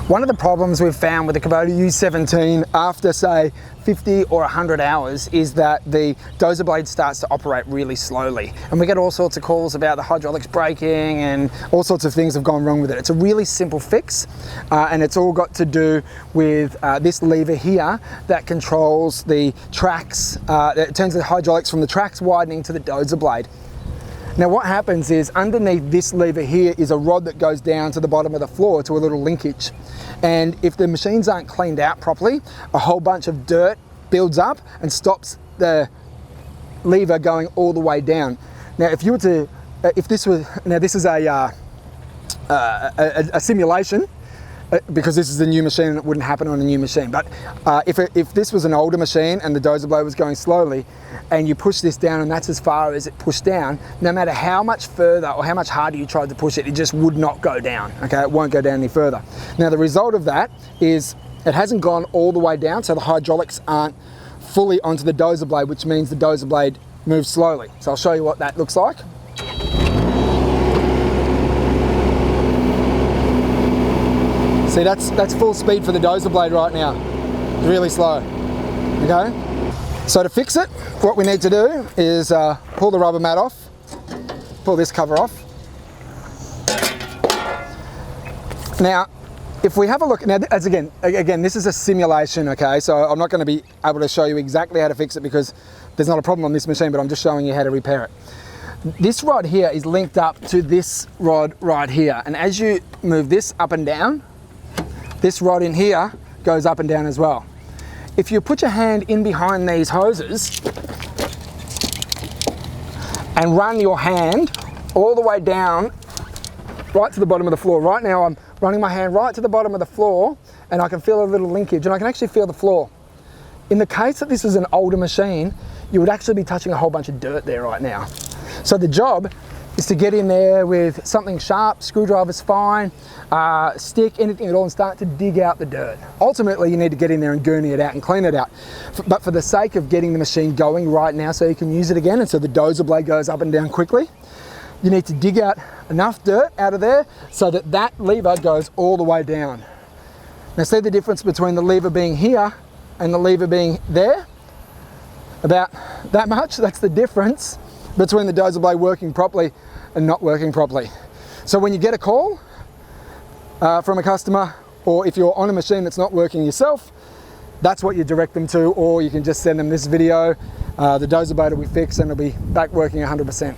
One of the problems we've found with the Kubota U17 after say 50 or 100 hours is that the dozer blade starts to operate really slowly, and we get all sorts of calls about the hydraulics breaking and all sorts of things have gone wrong with it. It's a really simple fix, and it's all got to do with this lever here that controls the tracks, that turns the hydraulics from the tracks widening to the dozer blade. Now what happens is underneath this lever here is a rod that goes down to the bottom of the floor to a little linkage. And if the machines aren't cleaned out properly, a whole bunch of dirt builds up and stops the lever going all the way down. Now if you were to, this is a simulation, because this is a new machine and it wouldn't happen on a new machine. But if this was an older machine and the dozer blade was going slowly and you push this down and that's as far as it pushed down, no matter how much further or how much harder you tried to push it, it just would not go down, okay? It won't go down any further. Now the result of that is it hasn't gone all the way down, so the hydraulics aren't fully onto the dozer blade, which means the dozer blade moves slowly. So I'll show you what that looks like. See, that's full speed for the dozer blade right now. It's really slow, okay? So to fix it, what we need to do is pull the rubber mat off, pull this cover off. Now, if we have a look, now as again, this is a simulation, okay? So I'm not gonna be able to show you exactly how to fix it because there's not a problem on this machine, but I'm just showing you how to repair it. This rod here is linked up to this rod right here. And as you move this up and down, this rod in here goes up and down as well. If you put your hand in behind these hoses and run your hand all the way down right to the bottom of the floor. Right now I'm running my hand right to the bottom of the floor and I can feel a little linkage and I can actually feel the floor. In the case that this is an older machine, you would actually be touching a whole bunch of dirt there right now. So the job is to get in there with something sharp, screwdriver's fine, stick, anything at all, and start to dig out the dirt. Ultimately, you need to get in there and gurney it out and clean it out. But for the sake of getting the machine going right now so you can use it again and so the dozer blade goes up and down quickly, you need to dig out enough dirt out of there so that that lever goes all the way down. Now see the difference between the lever being here and the lever being there? About that much, that's the difference between the dozer blade working properly and not working properly. So when you get a call from a customer, or if you're on a machine that's not working yourself, that's what you direct them to, or you can just send them this video. The dozer blade will be fixed and it'll be back working 100%.